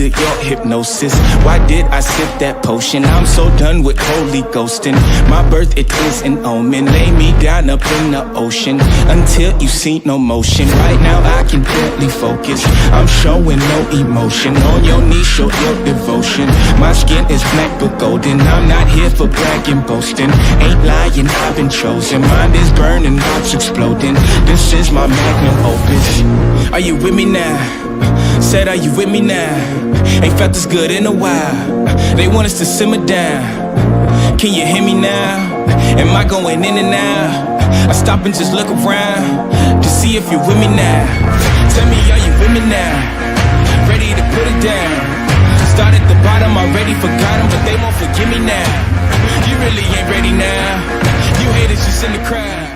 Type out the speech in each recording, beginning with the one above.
under your hypnosis. Why did I sip that potion? I'm so done with holy ghosting. My birth, it is an omen. Lay me down up in the ocean until you see no motion. Right now I can barely focus. I'm showing no emotion. On your knees, show your devotion. My skin is black but golden. I'm not here for bragging, boasting. Ain't lying, I've been chosen. Mind is burning, heart's exploding. This is my magnum opus. Are you with me now? Said, are you with me now? Ain't felt this good in a while. They want us to simmer down. Can you hear me now? Am I going in and out? I stop and just look around to see if you're with me now. Tell me, are you with me now? Ready to put it down. Start at the bottom, already forgot them, but they won't forgive me now. You really ain't ready now. You haters just in the crowd.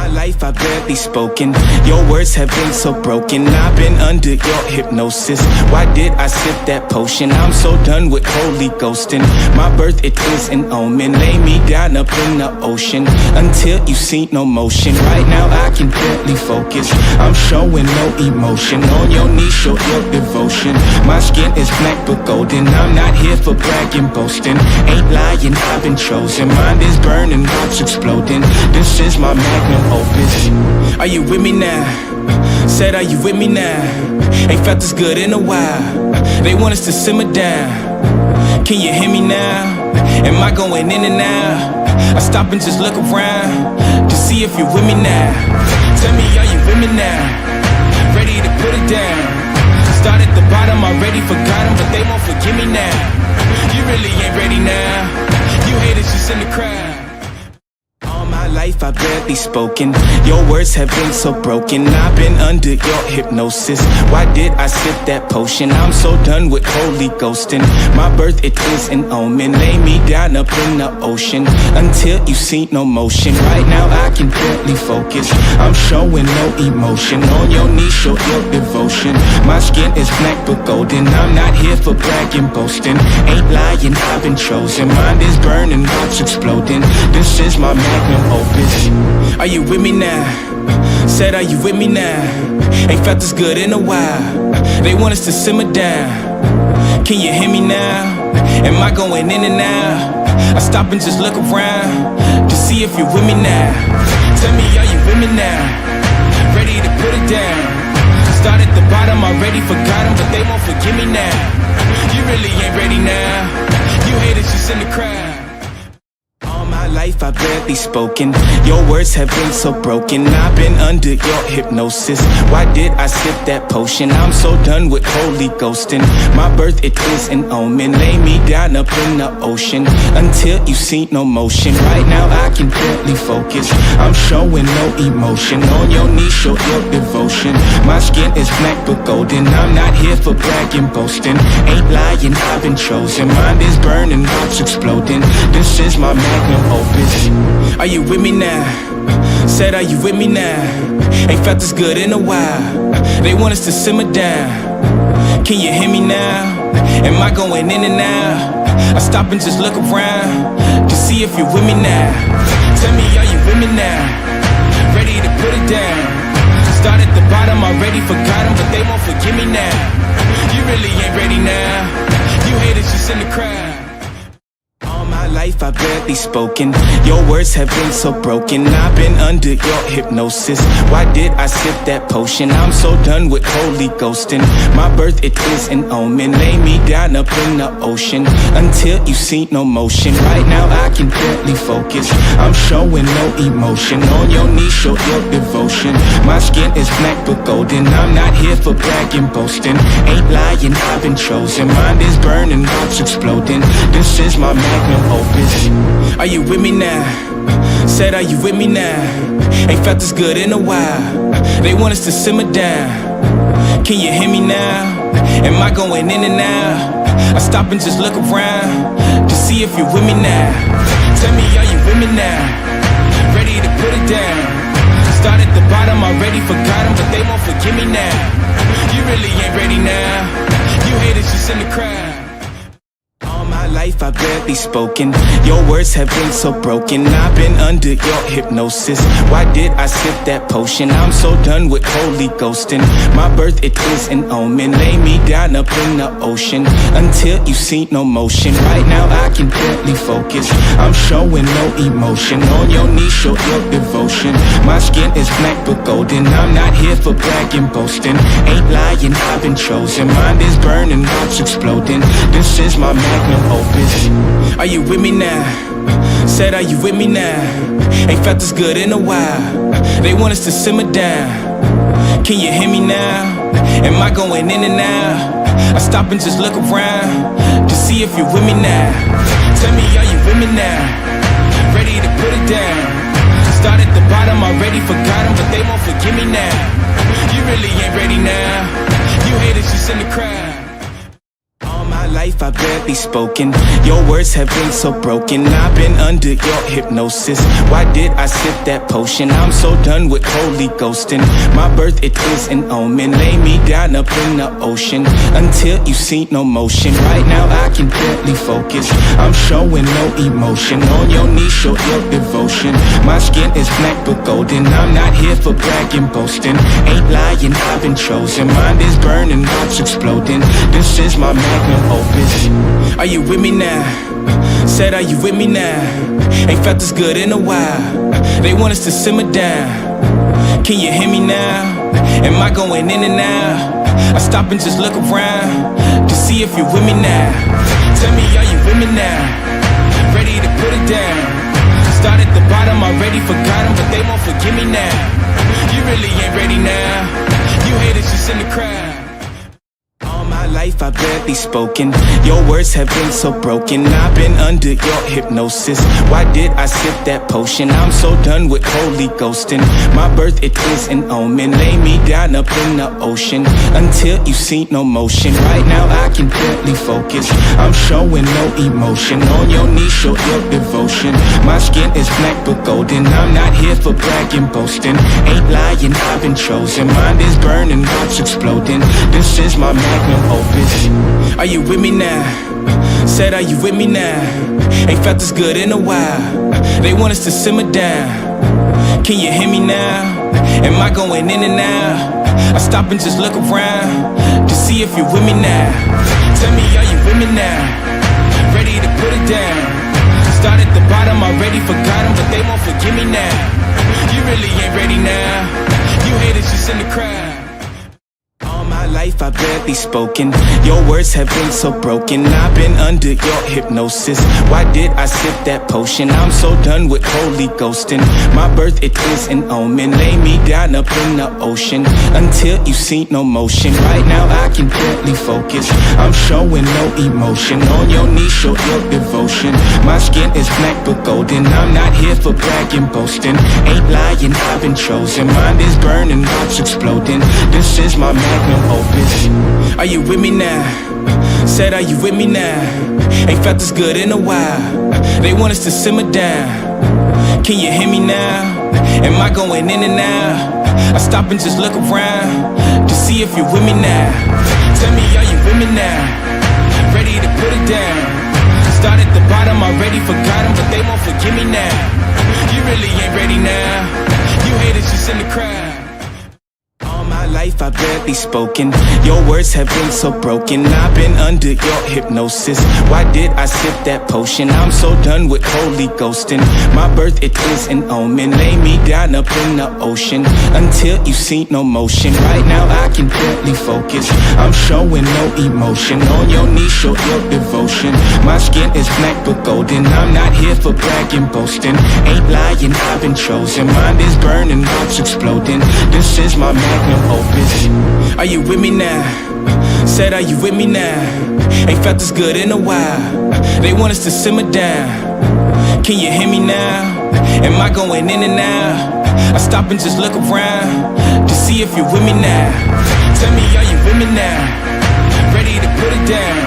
Life I've barely spoken. Your words have been so broken. I've been under your hypnosis. Why did I sip that potion? I'm so done with holy ghosting. My birth, it is an omen. Lay me down up in the ocean until you see no motion. Right now I can barely focus. I'm showing no emotion. On your knees, show your devotion. My skin is black but golden. I'm not here for bragging, boasting. Ain't lying, I've been chosen. Mind is burning, heart's exploding. This is my magnum opus. Are you with me now? Said, are you with me now? Ain't felt this good in a while. They want us to simmer down. Can you hear me now? Am I going in and out? I stop and just look around to see if you're with me now. Tell me, are you with me now? Ready to put it down. Start at the bottom, already forgot them, but they won't forgive me now. You really ain't ready now. You haters just in the crowd. Life I've barely spoken. Your words have been so broken. I've been under your hypnosis. Why did I sip that potion? I'm so done with holy ghosting. My birth, it is an omen. Lay me down up in the ocean until you see no motion. Right now I can barely focus. I'm showing no emotion. On your knees, show your devotion. My skin is black but golden. I'm not here for bragging, boasting. Ain't lying, I've been chosen. Mind is burning, heart's exploding. This is my magnum opus. Are you with me now? Said, are you with me now? Ain't felt this good in a while. They want us to simmer down. Can you hear me now? Am I going in and out? I stop and just look around to see if you're with me now. Tell me, are you with me now? Ready to put it down. Start at the bottom, already forgot them, but they won't forgive me now. You really ain't ready now. You haters just in the crowd. Life I've barely spoken. Your words have been so broken. I've been under your hypnosis. Why did I sip that potion? I'm so done with holy ghosting. My birth, it is an omen. Lay me down up in the ocean until you see no motion. Right now I can barely focus. I'm showing no emotion. On your knees, show your devotion. My skin is black but golden. I'm not here for bragging, boasting. Ain't lying, I've been chosen. Mind is burning, heart's exploding. This is my magnum opus. Are you with me now? Said, are you with me now? Ain't felt this good in a while. They want us to simmer down. Can you hear me now? Am I going in and out? I stop and just look around to see if you're with me now. Tell me, are you with me now? Ready to put it down. Start at the bottom, already forgot them, but they won't forgive me now. You really ain't ready now. You haters just in the crowd. Life I've barely spoken. Your words have been so broken. I've been under your hypnosis. Why did I sip that potion? I'm so done with holy ghosting. My birth, it is an omen. Lay me down up in the ocean until you see no motion. Right now I can barely focus. I'm showing no emotion. On your knees, show your devotion. My skin is black but golden. I'm not here for bragging, boasting. Ain't lying, I've been chosen. Mind is burning, heart's exploding. This is my magnum opus. Are you with me now? Said, are you with me now? Ain't felt this good in a while. They want us to simmer down. Can you hear me now? Am I going in and out? I stop and just look around to see if you're with me now. Tell me, are you with me now? Ready to put it down. Start at the bottom, already forgot them, but they won't forgive me now. You really ain't ready now. You haters just in the crowd. Life life I've barely spoken. Your words have been so broken. I've been under your hypnosis. Why did I sip that potion? I'm so done with holy ghosting. My birth, it is an omen. Lay me down up in the ocean until you see no motion. Right now I can barely focus. I'm showing no emotion. On your knees, show your devotion. My skin is black but golden. I'm not here for bragging, boasting. Ain't lying, I've been chosen. Mind is burning, heart's exploding. This is my magnum opus. Are you with me now? Said, are you with me now? Ain't felt this good in a while. They want us to simmer down. Can you hear me now? Am I going in and out? I stop and just look around to see if you're with me now. Tell me, are you with me now? Ready to put it down. Start at the bottom, already forgot them, but they won't forgive me now. You really ain't ready now. You haters just in the crowd. Life I've barely spoken. Your words have been so broken. I've been under your hypnosis. Why did I sip that potion? I'm so done with holy ghosting. My birth, it is an omen. Lay me down up in the ocean until you see no motion. Right now I can barely focus. I'm showing no emotion. On your knees, show your devotion. My skin is black but golden. I'm not here for bragging, boasting. Ain't lying, I've been chosen. Mind is burning, heart's exploding. This is my magnum opus. Are you with me now? Said, are you with me now? Ain't felt this good in a while. They want us to simmer down. Can you hear me now? Am I going in and out? I stop and just look around to see if you're with me now. Tell me, are you with me now? Ready to put it down. Start at the bottom, already forgot them, but they won't forgive me now. You really ain't ready now. You haters just in the crowd. Life I've barely spoken. Your words have been so broken. I've been under your hypnosis. Why did I sip that potion? I'm so done with holy ghosting. My birth, it is an omen. Lay me down up in the ocean until you see no motion. Right now I can barely focus. I'm showing no emotion. On your knees, show your devotion. My skin is black but golden. I'm not here for bragging, boasting. Ain't lying, I've been chosen. Mind is burning, heart's exploding. This is my magnum opus. Are you with me now? Said, are you with me now? Ain't felt this good in a while. They want us to simmer down. Can you hear me now? Am I going in and out? I stop and just look around to see if you're with me now. Tell me, are you with me now? Ready to put it down. Start at the bottom, already forgot them, but they won't forgive me now. You really ain't ready now. You haters just in the crowd. Life I've barely spoken. Your words have been so broken. I've been under your hypnosis. Why did I sip that potion? I'm so done with holy ghosting. My birth, it is an omen. Lay me down up in the ocean until you see no motion. Right now I can barely focus. I'm showing no emotion. On your knees, show your devotion. My skin is black but golden. I'm not here for bragging, boasting. Ain't lying, I've been chosen. Mind is burning, heart's exploding. This is my magnum opus. Are you with me now? Said, are you with me now? Ain't felt this good in a while. They want us to simmer down. Can you hear me now? Am I going in and out? I stop and just look around to see if you're with me now. Tell me, are you with me now? Ready to put it down. Start at the bottom, already forgot them, but they won't forgive me now. You really ain't ready now. You haters just in the crowd. Life I've barely spoken. Your words have been so broken. I've been under your hypnosis. Why did I sip that potion? I'm so done with holy ghosting. My birth, it is an omen. Lay me down up in the ocean until you see no motion. Right now I can barely focus. I'm showing no emotion. On your knees, show your devotion. My skin is black but golden. I'm not here for bragging, boasting. Ain't lying, I've been chosen. Mind is burning, heart's exploding. This is my magnum opus. Are you with me now? Said, are you with me now? Ain't felt this good in a while. They want us to simmer down. Can you hear me now? Am I going in and out? I stop and just look around to see if you're with me now. Tell me, are you with me now? Ready to put it down.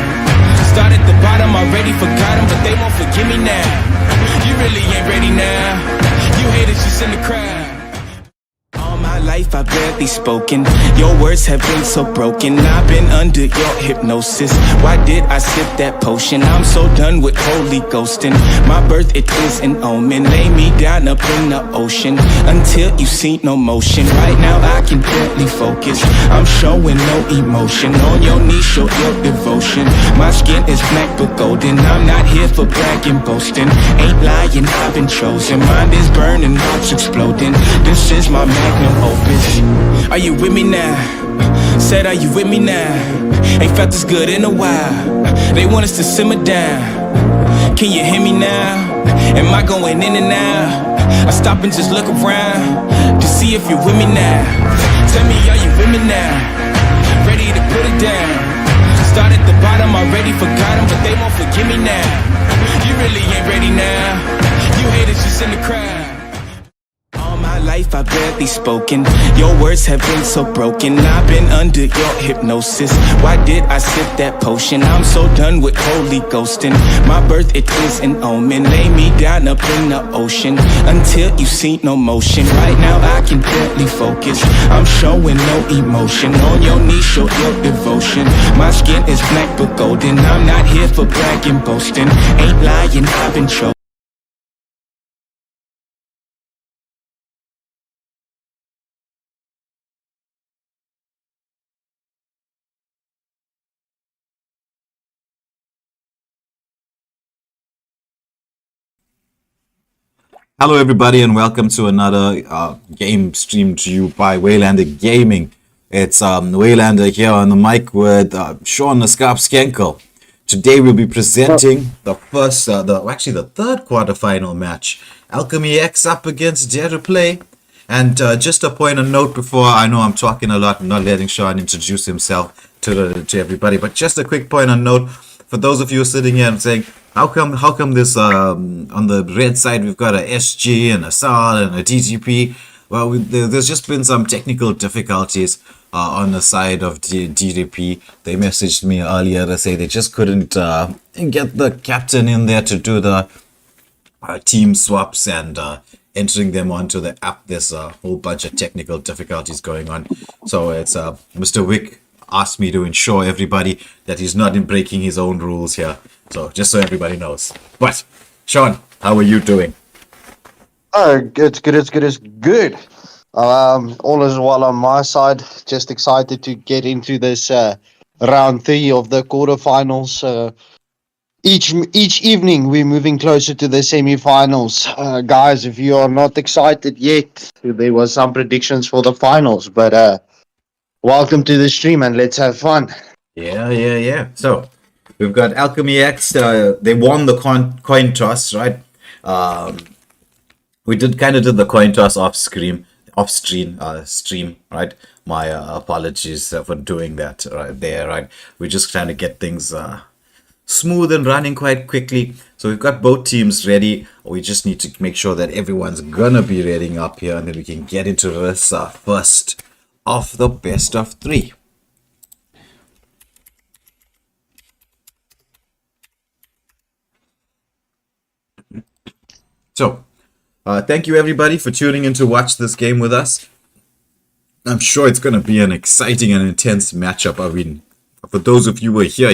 Start at the bottom, already forgot them, but they won't forgive me now. You really ain't ready now. You haters just in the crowd. Life life I've barely spoken. Your words have been so broken. I've been under your hypnosis. Why did I sip that potion? I'm so done with holy ghosting. My birth, it is an omen. Lay me down up in the ocean until you see no motion. Right now I can barely focus. I'm showing no emotion. On your knees, show your devotion. My skin is black but golden. I'm not here for bragging, boasting. Ain't lying, I've been chosen. Mind is burning, heart's exploding. This is my magnum opus. Are you with me now? Said, are you with me now? Ain't felt this good in a while. They want us to simmer down. Can you hear me now? Am I going in and out? I stop and just look around to see if you're with me now. Tell me, are you with me now? Ready to put it down. Start at the bottom, already forgot them, but they won't forgive me now. You really ain't ready now. You haters just in the crowd. All my life I've barely spoken. Your words have been so broken. I've been under your hypnosis. Why did I sip that potion? I'm so done with holy ghosting. My birth, it is an omen. Lay me down up in the ocean until you see no motion. Right now I can barely focus. I'm showing no emotion. On your knees, show your devotion. My skin is black but golden. I'm not here for bragging, boasting. Ain't lying, I've been chosen. Hello, everybody, and welcome to another game streamed to you by Waylander Gaming. It's Waylander here on the mic with Sean the Scarp Skenkel. Today we'll be presenting the third quarterfinal match. AlchemyX up against Dare to Play. And just a point of note before, I know I'm talking a lot, I'm not letting Sean introduce himself to everybody, but just a quick point of note for those of you sitting here and saying, how come this on the red side we've got a SG and a SAL and a DTP? Well, there's just been some technical difficulties on the side of DTP. They messaged me earlier to say they just couldn't get the captain in there to do the team swaps and entering them onto the app. There's a whole bunch of technical difficulties going on. So it's Mr. Wick asked me to ensure everybody that he's not breaking his own rules here. So just so everybody knows. But Sean, how are you doing? It's good. All is well on my side. Just excited to get into this round 3 of the quarterfinals. Each evening we're moving closer to the semi-finals. Guys, if you are not excited yet, there was some predictions for the finals, but welcome to the stream and let's have fun. Yeah. So we've got AlchemyX. They won the coin toss, right? We did the coin toss off stream, right? My apologies for doing that right there, right? We're just trying to get things smooth and running quite quickly. So we've got both teams ready. We just need to make sure that everyone's gonna be ready up here, and then we can get into this first of the best of 3. So, thank you everybody for tuning in to watch this game with us. I'm sure it's going to be an exciting and intense matchup. I mean, for those of you who were here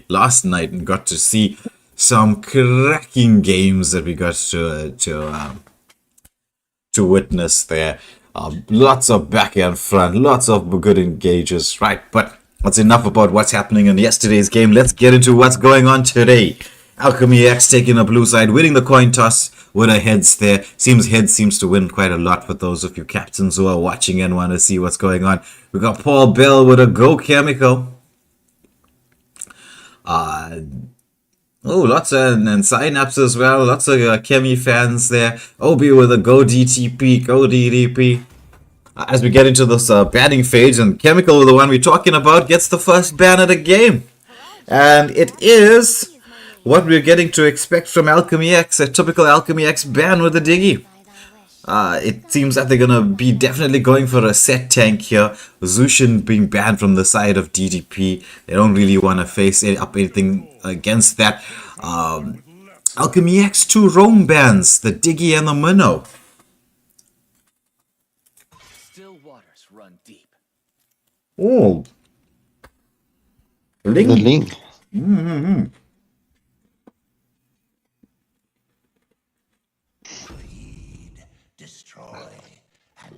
last night, and got to see some cracking games that we got to witness there. Lots of back and front, lots of good engages, right? But that's enough about what's happening in yesterday's game. Let's get into what's going on today. AlchemyX taking the blue side, winning the coin toss with a heads there. Heads seems to win quite a lot for those of you captains who are watching and want to see what's going on. We got Paul Bell with a go chemical. Lots of and Synapse as well. Lots of Chemi fans there. Obi with a go DTP, go DTP. As we get into this banning phase, and Chemical, the one we're talking about, gets the first ban of the game. And it is what we're getting to expect from AlchemyX, a typical AlchemyX ban with the Diggy. It seems that they're going to be definitely going for a set tank here. Zushin being banned from the side of DTP. They don't really want to face up anything against that. AlchemyX 2 roam bans, the Diggy and the Minnow. Oh, The Ling. link.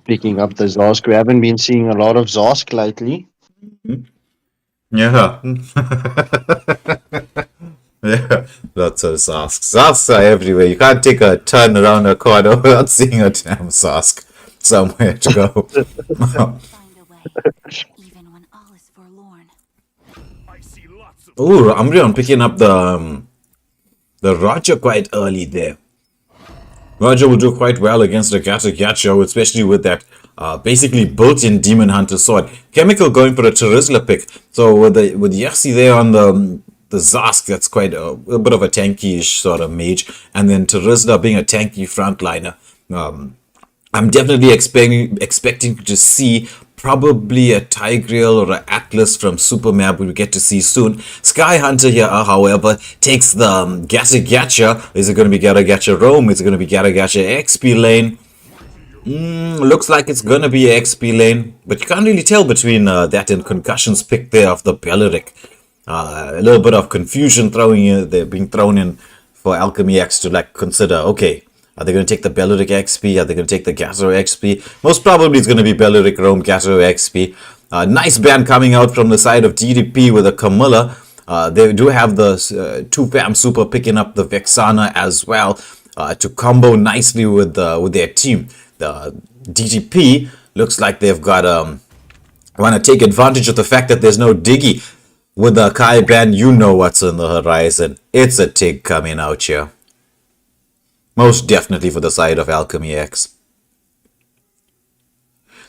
Picking up the Zosk. We haven't been seeing a lot of Zosk lately. Yeah. Yeah, lots of Zasks. Zasks are everywhere. You can't take a turn around a corner without seeing a damn Zask somewhere to go. Find a way, even when all is forlorn. Oh, Umbreon picking up the Roger quite early there. Roger will do quite well against the Gacha, especially with that basically built-in Demon Hunter sword. Chemical going for a Charizla pick. So with Yaxi there on the Zask, that's quite a bit of a tanky-ish sort of mage. And then Charizla being a tanky frontliner. I'm definitely expecting to see probably a Tigreal or an Atlas from Super Map we get to see soon. Sky Hunter here, however, takes the Gacha. Is it going to be Gacha Roam? Is it going to be Gacha XP lane? Looks like it's going to be XP lane, but you can't really tell between that and Concussion's pick there of the Belleric. A little bit of confusion being thrown in for AlchemyX to like consider, okay, are they going to take the Belleric XP? Are they going to take the Gato XP? Most probably it's going to be Belleric Roam Gato XP. Nice ban coming out from the side of DTP with a Camilla. They do have the 2-Fam Super picking up the Vexana as well to combo nicely with their team. The DTP looks like they've got want to take advantage of the fact that there's no Diggy. With the Kai ban, you know what's on the horizon. It's a Tig coming out here. Most definitely for the side of AlchemyX.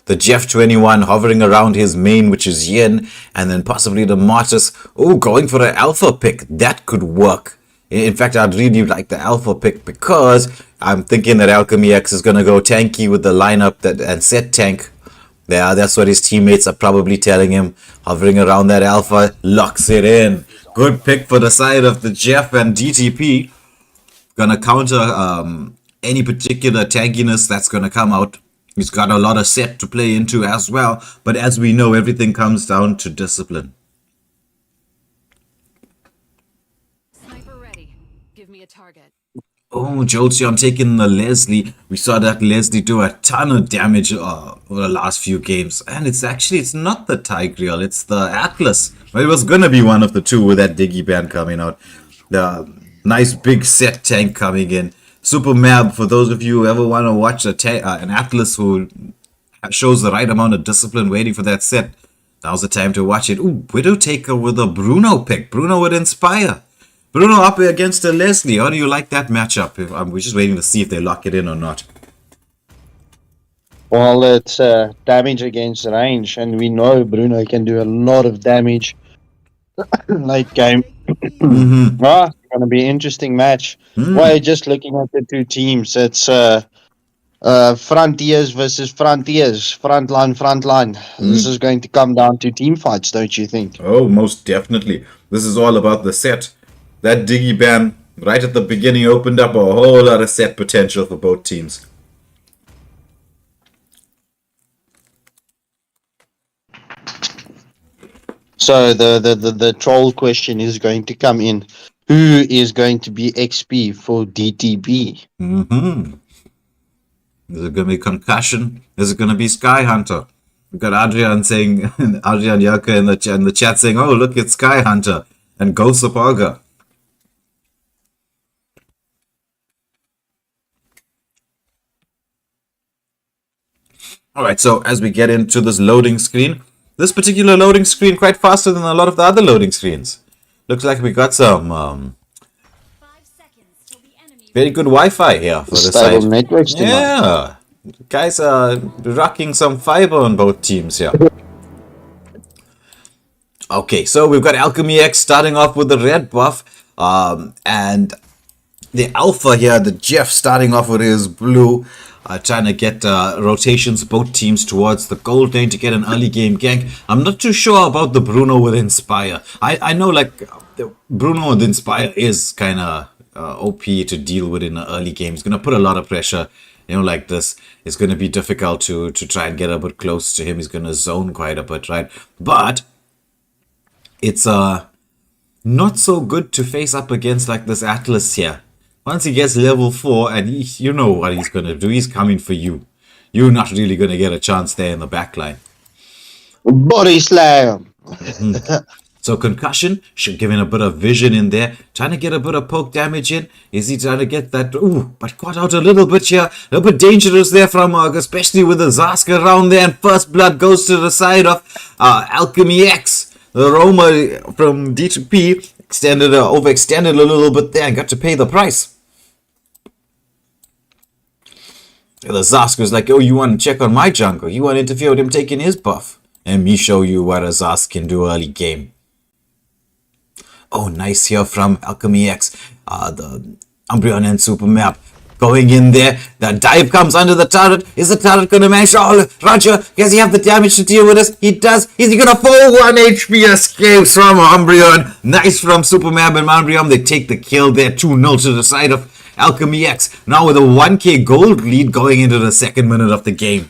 The Jeff 21 hovering around his main, which is Yin, and then possibly the Martis. Oh, going for an alpha pick. That could work. In fact, I'd really like the alpha pick because I'm thinking that AlchemyX is going to go tanky with the lineup and set tank. Yeah, that's what his teammates are probably telling him. Hovering around that alpha, locks it in. Good pick for the side of the Jeff and DTP. Gonna counter any particular tankiness that's gonna come out. He's got a lot of set to play into as well. But as we know, everything comes down to discipline. Sniper ready. Give me a target. Oh, Jolteon taking the Leslie. We saw that Leslie do a ton of damage over the last few games. And it's not the Tigreal, it's the Atlas. Well, it was gonna be one of the two with that Diggy ban coming out. The nice big set tank coming in. Super Mab, for those of you who ever want to watch an Atlas who shows the right amount of discipline waiting for that set, now's the time to watch it. Ooh, Widow Taker with a Bruno pick. Bruno would inspire. Bruno up against a Leslie. How do you like that matchup? We're just waiting to see if they lock it in or not. Well, it's damage against range, and we know Bruno can do a lot of damage late game. It's going to be an interesting match. Well, just looking at the two teams, it's Frontiers versus Frontiers. Frontline. This is going to come down to team fights, don't you think? Oh, most definitely. This is all about the set. That Diggy ban right at the beginning opened up a whole lot of set potential for both teams. So the troll question is going to come in. Who is going to be XP for DTP? Is it going to be Concussion? Is it going to be Sky Hunter? We've got Adrian saying, Adrian Yaka in the chat saying, oh, look, it's Sky Hunter and Ghost of Augur. Alright, so as we get into this loading screen, this particular loading screen quite faster than a lot of the other loading screens. Looks like we got some 5 seconds till the enemy. very good Wi-Fi here for the Stable side. networks tonight. Yeah, guys are rocking some fiber on both teams here. Okay, so we've got AlchemyX starting off with the red buff, and the Alpha here, the Jeff starting off with his blue, trying to get rotations, both teams towards the gold lane to get an early game gank. I'm not too sure about the Bruno with Inspire. I know like the Bruno with Inspire is kind of OP to deal with in the early game. He's going to put a lot of pressure like this, it's going to be difficult to try and get a bit close to him. He's going to zone quite a bit, right? But it's not so good to face up against like this Atlas here. Once he gets level 4, and you know what he's going to do. He's coming for you. You're not really going to get a chance there in the back line. Body slam. So concussion should give him a bit of vision in there. Trying to get a bit of poke damage in. Is he trying to get that? Ooh, but caught out a little bit here. A little bit dangerous there from especially with the Zask around there. And first blood goes to the side of DalchemyX. The Roma from DTP overextended a little bit there and got to pay the price. The Zask was like, oh, you want to check on my jungle? You want to interfere with him taking his buff? And me show you what a Zask can do early game. Oh, nice here from DalchemyX. The Umbreon and Super Map going in there. The dive comes under the turret. Is the turret going to manage? Oh, Roger, does he have the damage to deal with this? He does. Is he going to fall? 1 HP escapes from Umbreon. Nice from Super Map and Umbreon. They take the kill there. 2-0 to the side of DalchemyX. Now with a 1k gold lead going into the second minute of the game.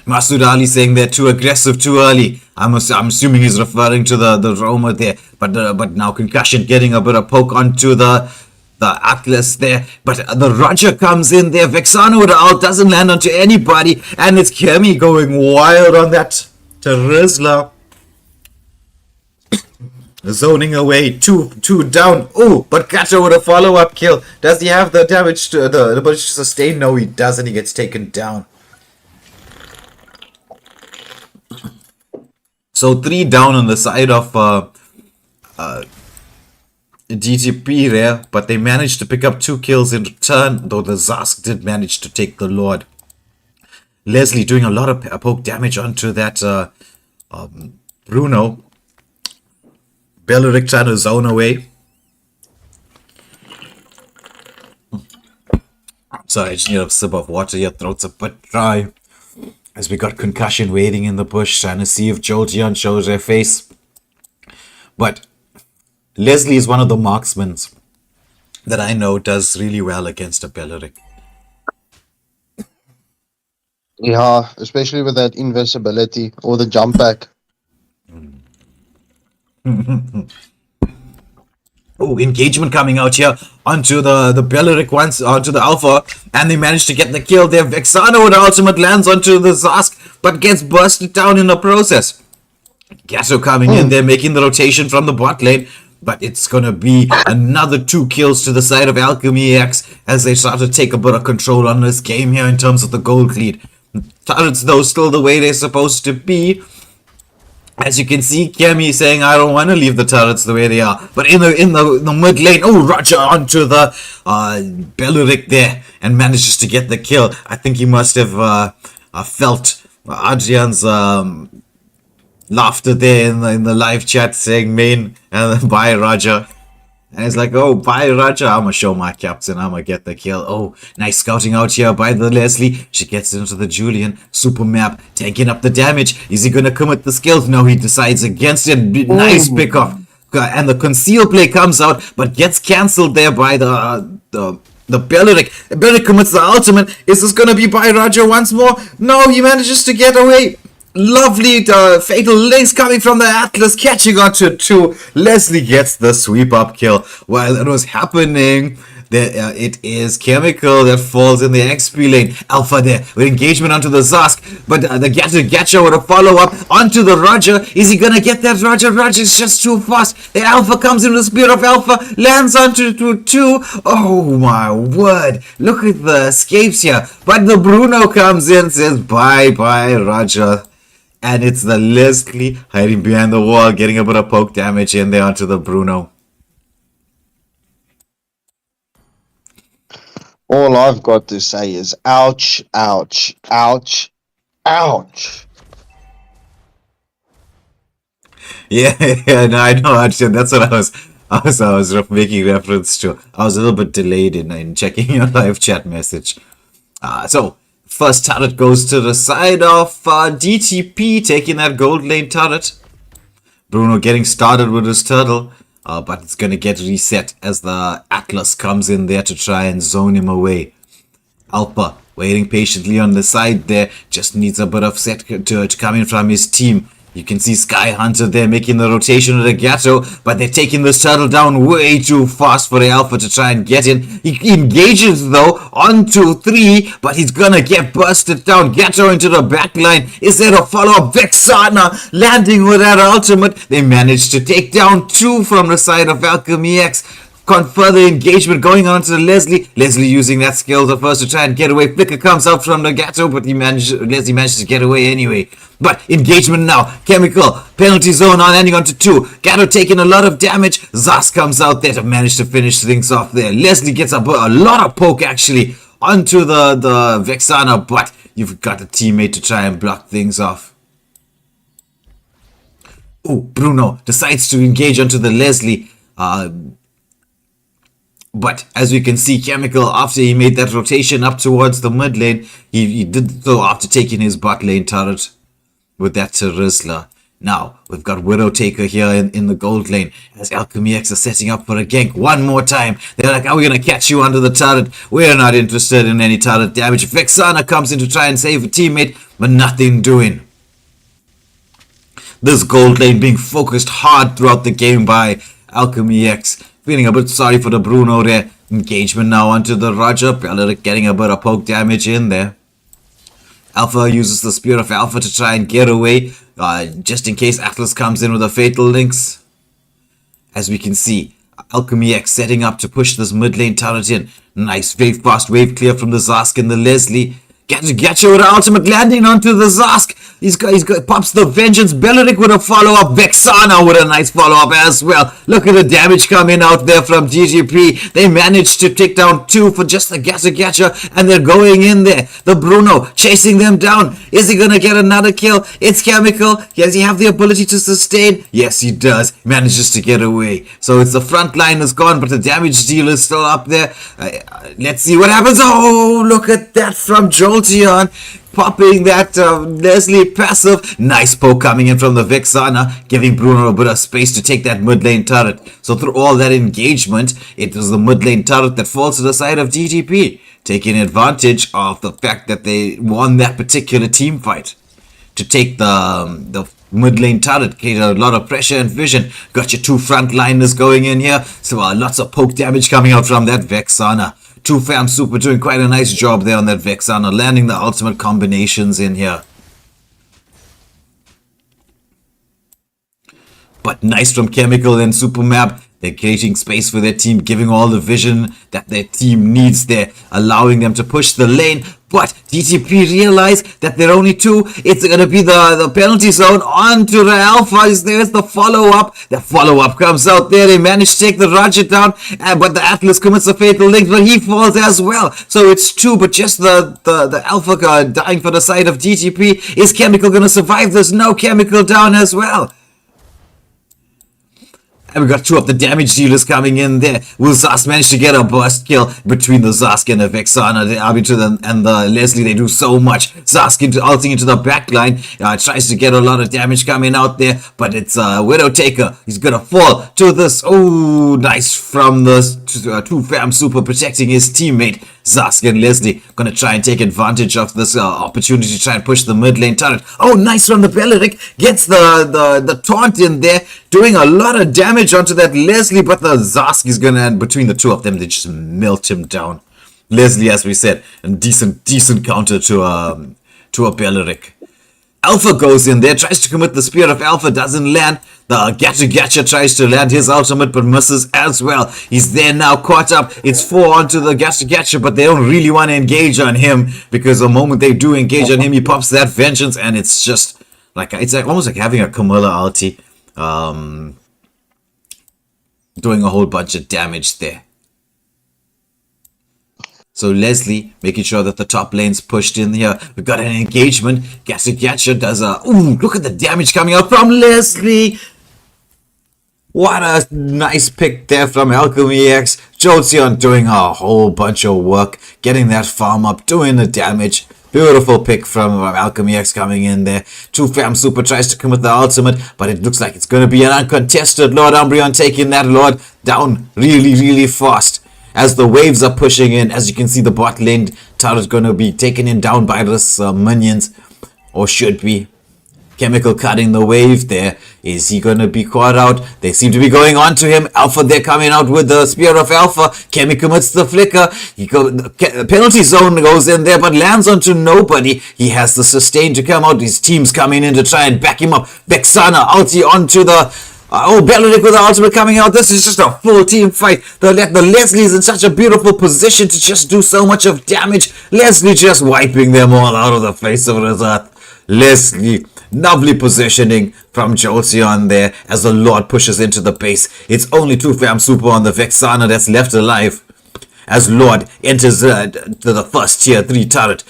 Masood Ali saying they're too aggressive too early. I'm assuming he's referring to the Roma there. But now concussion getting a bit of poke onto the Atlas there. But the Roger comes in there. Vexano with the ult doesn't land onto anybody. And it's Kemi going wild on that Terizla. Zoning away. Two down. Oh, but Kato with a follow-up kill. Does he have the damage to the ability to sustain? No, he doesn't. He gets taken down. So 3 down on the side of DTP there, but they managed to pick up 2 kills in return, though the Zask did manage to take the Lord. Leslie doing a lot of poke damage onto that Bruno. Belleric trying to zone away. Sorry, I just need a sip of water. Your throat's a bit dry. As we got concussion waiting in the bush, trying to see if Jolteon shows their face. But Leslie is one of the marksmen that I know does really well against a Belleric. Yeah, especially with that invincibility or the jump back. Oh, engagement coming out here onto the Belleric once, onto the Alpha, and they managed to get the kill there. Vexano with the ultimate lands onto the Zask, but gets bursted down in the process. Gato coming in there, making the rotation from the bot lane, but it's gonna be another 2 kills to the side of DalchemyX as they start to take a bit of control on this game here in terms of the gold lead. Turrets though still the way they're supposed to be. As you can see, Kemi saying, I don't want to leave the turrets the way they are. But in the mid lane, oh, Roger onto the Belleric there and manages to get the kill. I think he must have felt Adrian's laughter there in the live chat saying main and then bye Roger. And it's like, oh, bye Roger, I'ma show my captain, I'ma get the kill. Oh, nice scouting out here by the Leslie. She gets into the Julian. Super map, tanking up the damage. Is he gonna commit the skills? No, he decides against it. Nice pick off. And the conceal play comes out, but gets cancelled there by the Belleric. Belleric commits the ultimate. Is this gonna be by Roger once more? No, he manages to get away. Lovely fatal links coming from the Atlas, catching onto 2. Leslie gets the sweep up kill. While it was happening, there it is Chemical that falls in the XP lane. Alpha there with engagement onto the Zask, but the Gacha with a follow up onto the Roger. Is he gonna get that Roger? Roger's just too fast. The Alpha comes in the spear of Alpha, lands onto 2. Oh my word! Look at the escapes here. But the Bruno comes in, says bye bye Roger. And it's the Leslie hiding behind the wall, getting a bit of poke damage in there onto the Bruno. All I've got to say is ouch, ouch, ouch, ouch. Yeah, no, I know, actually, that's what I was making reference to. I was a little bit delayed in checking your live chat message. So first turret goes to the side of DTP, taking that gold lane turret. Bruno getting started with his turtle. but it's going to get reset as the Atlas comes in there to try and zone him away. Alpha waiting patiently on the side there, just needs a bit of set to come in from his team. You can see Sky Hunter there making the rotation of the Gato, but they're taking this turtle down way too fast for the Alpha to try and get in. He engages though on 2-3, but he's gonna get busted down. Gato into the back line. Is there a follow-up? Vexana landing with that ultimate. They managed to take down 2 from the side of AlchemyX. Further engagement going on to Leslie. Leslie using that skill the first to try and get away. Flicker comes out from the Gato, but Leslie manages to get away anyway. But engagement now. Chemical. Penalty zone on ending on to 2. Gato taking a lot of damage. Zas comes out there to manage to finish things off there. Leslie gets a lot of poke actually onto the Vexana, but you've got a teammate to try and block things off. Oh, Bruno decides to engage onto the Leslie. But as we can see, Chemical, after he made that rotation up towards the mid lane, he did so after taking his bot lane turret with that Rizzler. Now, we've got Widowtaker here in the gold lane as AlchemyX are setting up for a gank one more time. They're like, are we going to catch you under the turret? We're not interested in any turret damage. Vexana comes in to try and save a teammate, but nothing doing. This gold lane being focused hard throughout the game by AlchemyX. Feeling a bit sorry for the Bruno there. Engagement now onto the Roger. Belleric getting a bit of poke damage in there. Alpha uses the Spear of Alpha to try and get away. Just in case Atlas comes in with a Fatal Links. As we can see, AlchemyX setting up to push this mid lane turret in. Nice wave fast wave clear from the Zask and the Leslie. Get you with an ultimate landing onto the Zask. He's got pops the Vengeance. Belleric with a follow-up. Vexana with a nice follow-up as well. Look at the damage coming out there from DTP. They managed to take down 2 for just the Gacha, and they're going in there. The Bruno chasing them down. Is he gonna get another kill? It's Chemical. Does he have the ability to sustain? Yes, he does. Manages to get away. So it's the front line is gone, but the damage deal is still up there. Let's see what happens. Oh, look at that from Jolteon. Popping that Leslie passive. Nice poke coming in from the Vexana, giving Bruno a bit of space to take that mid lane turret. So through all that engagement, it was the mid lane turret that falls to the side of DTP, taking advantage of the fact that they won that particular team fight. To take the mid lane turret, created a lot of pressure and vision. Got your 2 frontliners going in here, so lots of poke damage coming out from that Vexana. 2 Fam Super doing quite a nice job there on that Vexana, landing the ultimate combinations in here. But nice from Chemical and Supermap. They're creating space for their team, giving all the vision that their team needs there, allowing them to push the lane. But DTP realize that they're only 2. It's going to be the penalty zone onto the Alphas. There's the follow-up. The follow-up comes out there. They manage to take the Roger down, but the Atlas commits a fatal link, but he falls as well. So it's 2, but just the Alpha dying for the side of DTP. Is Chemical going to survive this? No, Chemical down as well. And we got 2 of the damage dealers coming in there. Will Zask manage to get a burst kill between the Zask and the Vexana? The Arbiter and the Leslie, they do so much. Zask ulting into the back line. Tries to get a lot of damage coming out there, but it's Widowtaker. He's gonna fall to this. Oh, nice from the 2 Fam Super protecting his teammate. Zask and Leslie gonna try and take advantage of this opportunity to try and push the mid lane turret. Oh, nice from the Belleric. Gets the taunt in there, doing a lot of damage onto that Leslie, but the Zask is gonna, and between the 2 of them, they just melt him down. Leslie, as we said, a decent counter to a Belleric. Alpha goes in there, tries to commit the Spear of Alpha, doesn't land. The Gacha tries to land his ultimate, but misses as well. He's there now, caught up. It's 4 onto the Gacha, but they don't really want to engage on him, because the moment they do engage on him, he pops that Vengeance, and it's just like, it's like almost like having a Camilla ulti, doing a whole bunch of damage there. So Leslie making sure that the top lane's pushed in here. We've got an engagement. Gacha does a... Ooh, look at the damage coming out from Leslie. What a nice pick there from AlchemyX. Jolteon doing a whole bunch of work. Getting that farm up, doing the damage. Beautiful pick from AlchemyX coming in there. 2-fam super tries to commit the ultimate, but it looks like it's going to be an uncontested Lord Umbreon taking that Lord down really, really fast. As the waves are pushing in, as you can see, the bot lane turret going to be taken in down by this minions, or should be. Chemical cutting the wave there. Is he going to be caught out? They seem to be going on to him. Alpha, they're coming out with the Spear of Alpha. Chemi commits the flicker. The penalty zone goes in there, but lands onto nobody. He has the sustain to come out. His team's coming in to try and back him up. Vexana, ulti onto the... Beleric with the ultimate coming out. This is just a full team fight. The Leslie's in such a beautiful position to just do so much of damage. Leslie just wiping them all out of the face of this earth. Leslie, lovely positioning from Jolteon there as the Lord pushes into the base. It's only 2-fam super on the Vexana that's left alive as Lord enters the first tier 3 turret.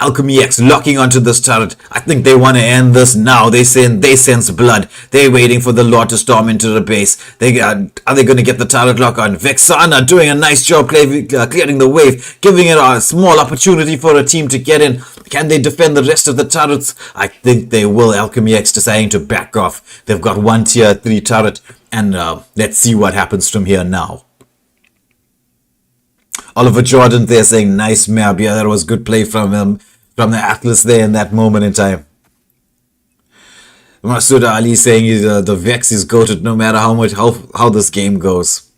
AlchemyX locking onto this turret. I think they want to end this now. They sense blood. They're waiting for the Lord to storm into the base. Are they going to get the turret lock on? Vexana doing a nice job clearing the wave, giving it a small opportunity for a team to get in. Can they defend the rest of the turrets? I think they will. AlchemyX deciding to back off. They've got 1 tier 3 turret, and let's see what happens from here now. Oliver Jordan there saying, nice map. Yeah, that was good play from him, from the Atlas there in that moment in time. Masood Ali saying the Vex is goated no matter how this game goes.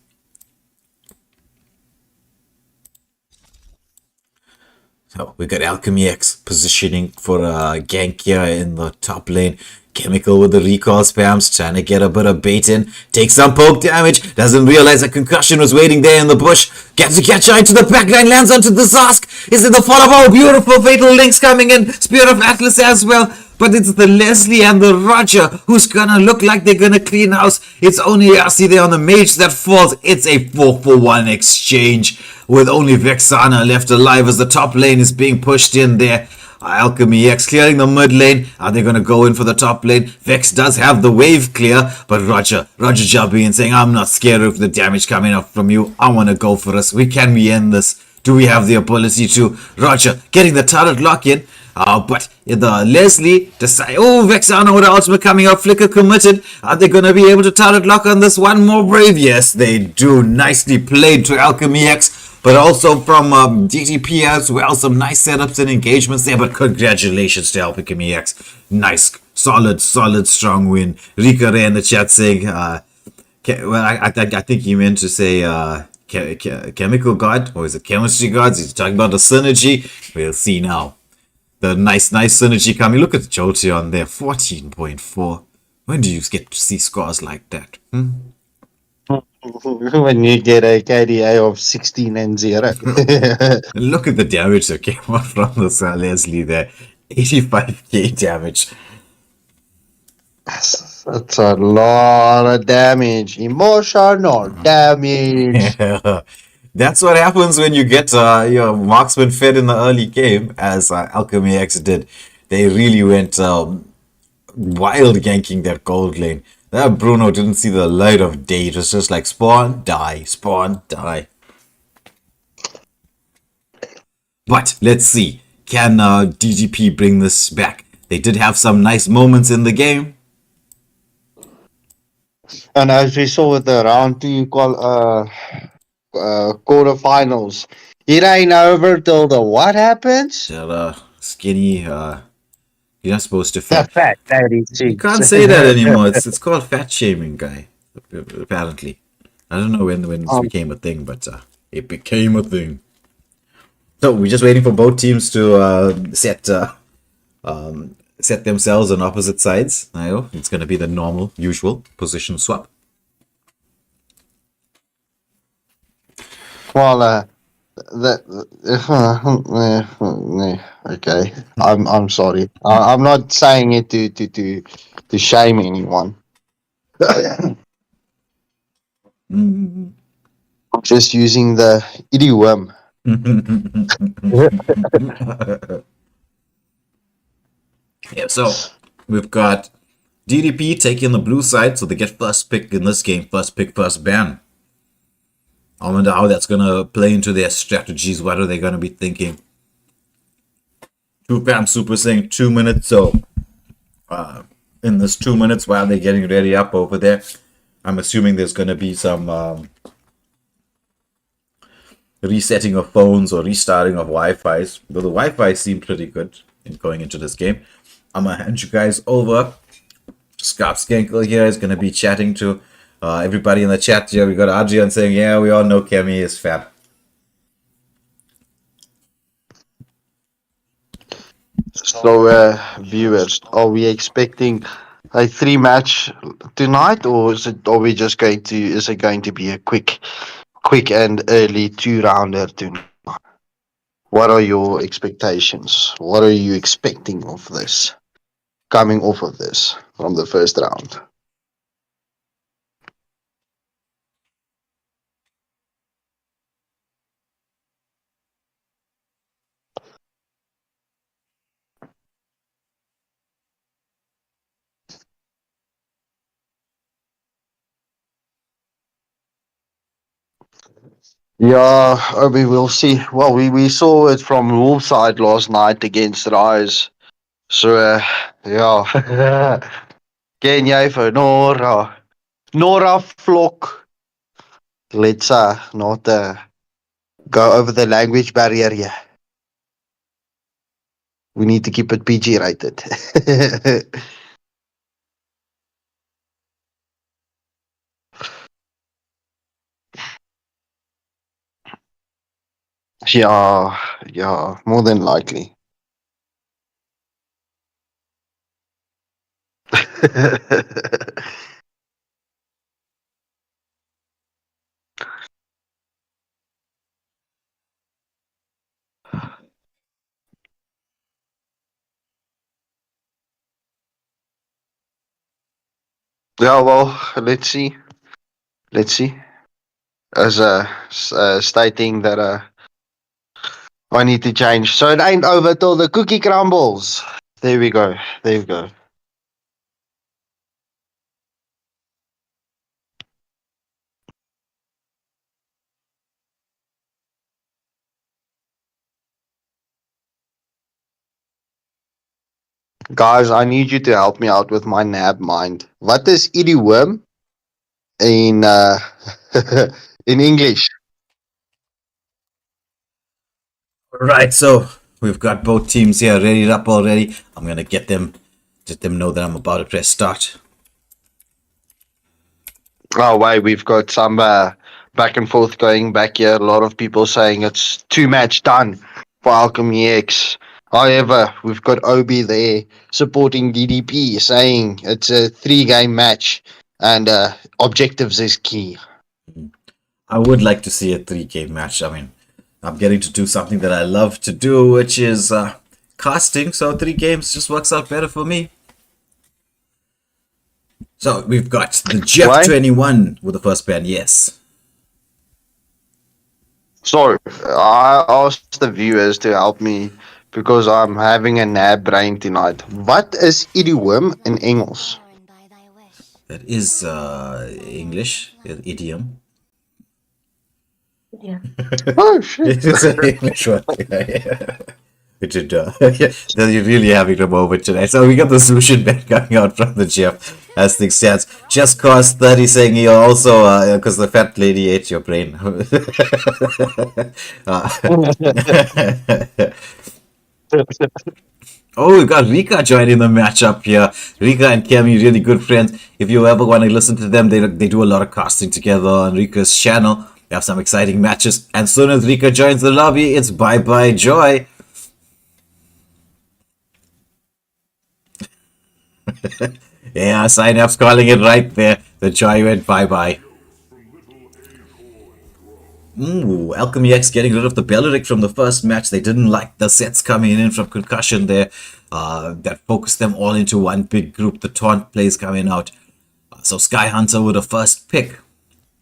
So we got AlchemyX positioning for a gank here in the top lane. Chemical with the recall spams, trying to get a bit of bait in. Takes some poke damage. Doesn't realize a concussion was waiting there in the bush. Gets to catch into the backline, lands onto the Zask. Is it the follow-up? Oh, beautiful fatal links coming in. Spear of Atlas as well. But it's the Leslie and the Roger who's gonna look like they're gonna clean house. It's only Yassi there on the mage that falls. It's a 4-for-1 exchange with only Vexana left alive as the top lane is being pushed in there. AlchemyX clearing the mid lane. Are they going to go in for the top lane? Vex does have the wave clear, but Roger jumping in saying, I'm not scared of the damage coming up from you. I want to go for us. Can we end this? Do we have the ability to? Roger getting the turret lock in. But the Leslie decide, Vexana with the ultimate coming out, flicker committed. Are they going to be able to turret lock on this one more brave? Yes, they do. Nicely played to AlchemyX. But also from DTP as well, some nice setups and engagements there. But congratulations to AlchemyX. Nice, solid, strong win. Rika Ray in the chat saying, I think he meant to say chemical god, or is it chemistry gods? He's talking about the synergy. We'll see now. The nice synergy coming. Look at the Jolteon there, 14.4. When do you get to see scores like that? When you get a KDA of 16 and 0. Look at the damage that came out from this Leslie there. 85k damage. That's a lot of damage. Emotional damage. That's what happens when you get your marksman fed in the early game, as AlchemyX did. They really went wild ganking that gold lane. That Bruno didn't see the light of day. It was just like spawn, die, spawn, die. But let's see. Can DTP bring this back? They did have some nice moments in the game. And as we saw with the round 2 quarterfinals, it ain't over till the what happens? Skinny, you're not supposed to The fat daddy cheeks. You can't say that anymore. It's called fat shaming, guy. Apparently, I don't know when this became a thing, but it became a thing. So we're just waiting for both teams to set themselves on opposite sides. I know it's going to be the normal, usual position swap. Well, okay. I'm sorry. I'm not saying it to shame anyone. I'm just using the idiom. Yeah, so we've got DTP taking the blue side, so they get first pick in this game. First pick, first ban. I wonder how that's going to play into their strategies. What are they going to be thinking? Two Pam Super saying 2 minutes. So, in this 2 minutes while they're getting ready up over there, I'm assuming there's going to be some resetting of phones or restarting of Wi-Fi's. Though the Wi-Fi seemed pretty good in going into this game. I'm going to hand you guys over. Scarp Skankel here is going to be chatting to everybody in the chat here. We got Adrian saying, yeah, we all know Kemi is fat. So, viewers, are we expecting a 3-match tonight, or is it? Are we just going to? Is it going to be a quick and early 2-rounder tonight? What are your expectations? What are you expecting of this? Coming off of this from the first round. Yeah, we will see. Well, we saw it from Wolves side last night against Rise. So, ja. Ken jy vir Nora? Nora Flock. Let's not go over the language barrier here. We need to keep it PG rated. Yeah, more than likely. Yeah, well, let's see. Let's see. As stating that I need to change. So it ain't over till the cookie crumbles. There we go. There we go. Guys, I need you to help me out with my nab mind. What is idiom in in English? Right, so we've got both teams here ready up already. I'm going to let them know that I'm about to press start. Oh, wait, we've got some back and forth going back here. A lot of people saying it's 2-match done for AlchemyX. However, we've got Obi there supporting DTP, saying it's a 3-game match and objectives is key. I would like to see a 3-game match. I mean, I'm getting to do something that I love to do, which is casting. So 3 games just works out better for me. So we've got the Jeff 21 with the first pen, yes. So I asked the viewers to help me because I'm having a nab brain tonight. What is idiom in Engels? That is English, idiom. Yeah. Oh, shit. It is an English one. It did, you're really having a moment today. So we got the solution bet coming out from the Jeff as things stands. Just cost 30 saying he also, because the fat lady ate your brain. Oh, we got Rika joining the matchup here. Rika and Kemi, really good friends. If you ever want to listen to them, they do a lot of casting together on Rika's channel. They have some exciting matches. And soon as Rika joins the lobby, it's bye-bye joy. Yeah, Synapse calling it right there. The joy went bye-bye. Ooh, AlchemyX getting rid of the Belleric from the first match. They didn't like the sets coming in from Concussion there. That focused them all into one big group. The taunt plays coming out. So Sky Hunter with the first pick.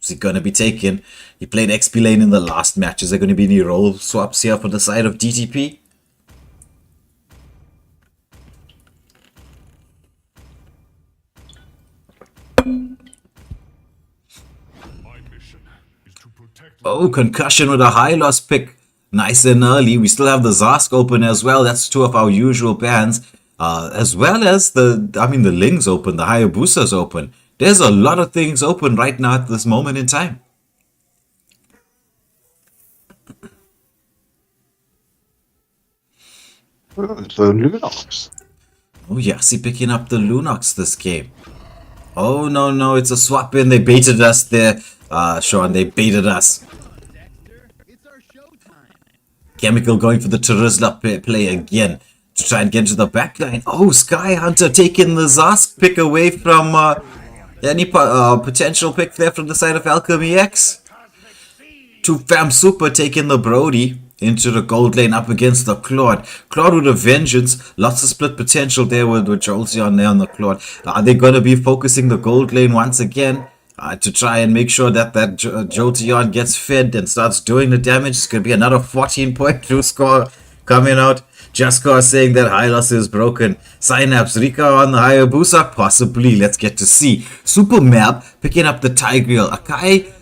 Is he going to be taken? He played XP lane in the last match. Is there going to be any role swaps here for the side of DTP? Oh, Concussion with a high loss pick. nice and early. We still have the Zask open as well. That's two of our usual bans. As well as the Ling's open, the Hayabusa's open. There's a lot of things open right now at this moment in time. The Lunox. Oh, Yassi picking up the Lunox this game. Oh, no, it's a swap in. They baited us there. Sean, they baited us. Chemical going for the Terizla play again to try and get into the backline. Oh, Sky Hunter taking the Zask pick away from any potential pick there from the side of AlchemyX. To Fam Super taking the Brody into the gold lane up against the Claude. Claude with a vengeance. Lots of split potential there with Jolteon there on the Claude. Are they going to be focusing the gold lane once again to try and make sure that Jolteon gets fed and starts doing the damage? It's going to be another 14.2 score coming out. Jaskar saying that Hylos is broken. Synapse, Rika on the Hayabusa? Possibly. Let's get to see. Super Map picking up the Tigreal. Akai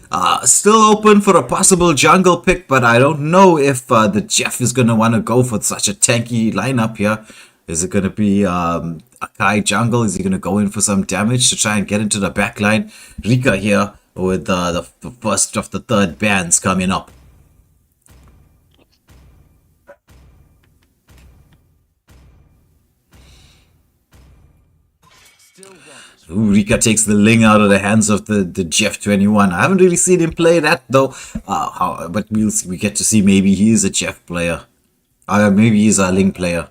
still open for a possible jungle pick, but I don't know if the Jeff is going to want to go for such a tanky lineup here. Is it going to be Akai jungle? Is he going to go in for some damage to try and get into the backline? Rika here with the first of the third bans coming up. Ooh, Rika takes the Ling out of the hands of the Jeff 21. I haven't really seen him play that though. But we get to see maybe he is a Jeff player. Maybe he's a Ling player.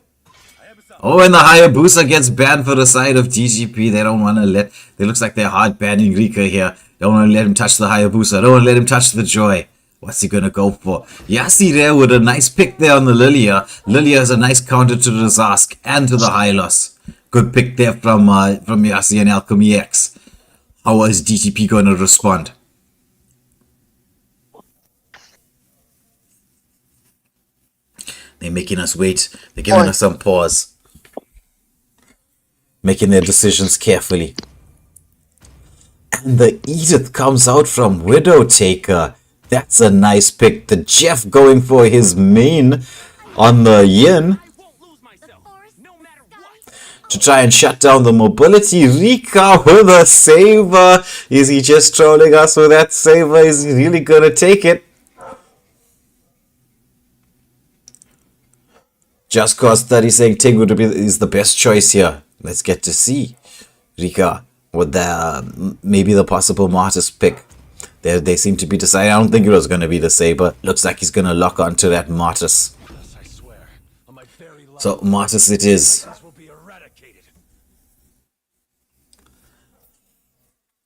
Oh, and the Hayabusa gets banned for the side of DTP. They don't want to let... It looks like they're hard banning Rika here. Don't want to let him touch the Hayabusa. Don't want to let him touch the Joy. What's he going to go for? Yassi there with a nice pick there on the Lilia. Lilia has a nice counter to the Zask and to the Hylos. Good pick there from Yassi and AlchemyX. How is DTP going to respond? They're making us wait. They're giving us some pause. Making their decisions carefully. And the Edith comes out from Widow Taker. That's a nice pick. The Jeff going for his main on the Yin. To try and shut down the mobility. Rika with a saver. Is he just trolling us with that saver? Is he really gonna take it? Just Cause 30 saying Ting is the best choice here. Let's get to see. Rika with the maybe the possible Martis pick. They seem to be deciding. I don't think it was going to be the saber. Looks like he's going to lock onto that Martis. So Martis it is.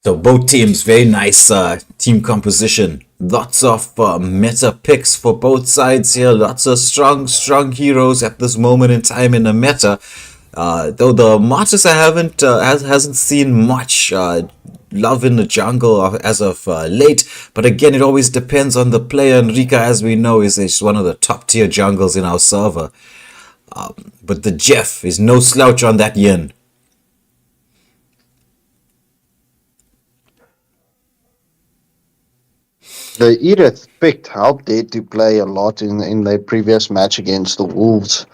So both teams, very nice team composition. Lots of meta picks for both sides here. Lots of strong heroes at this moment in time in the meta. Though the Martis hasn't seen much love in the jungle as of late. But again, it always depends on the player. And Rika, as we know, is one of the top tier jungles in our server. But the Jeff is no slouch on that Yin. The Edith picked helped there to play a lot in their previous match against the Wolves.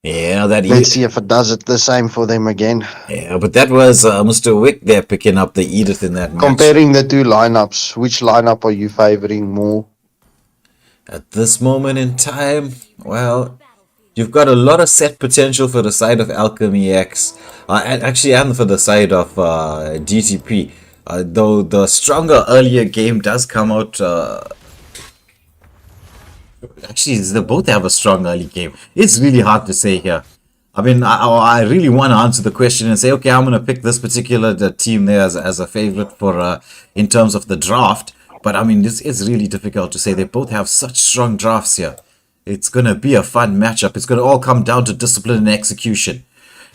Yeah, let's see if it does it the same for them again. Yeah, but that was Mr. Wick there picking up the Edith in that match. Comparing the two lineups, which lineup are you favoring more? At this moment in time, well, you've got a lot of set potential for the side of AlchemyX, and for the side of DTP. Though the stronger earlier game does come out. Actually, they both have a strong early game. It's really hard to say here. I mean, I really want to answer the question and say, okay, I'm going to pick this particular team there as a favorite for in terms of the draft. But I mean, it's really difficult to say. They both have such strong drafts here. It's going to be a fun matchup. It's going to all come down to discipline and execution.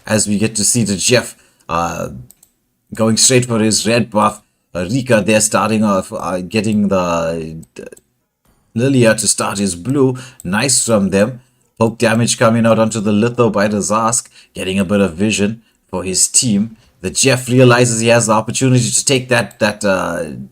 As we get to see the Jeff going straight for his red buff. Rika there starting off, getting the Lilia to start his blue. Nice from them. Poke damage coming out onto the Litho by the Zask. Getting a bit of vision for his team. The Jeff realizes he has the opportunity to take that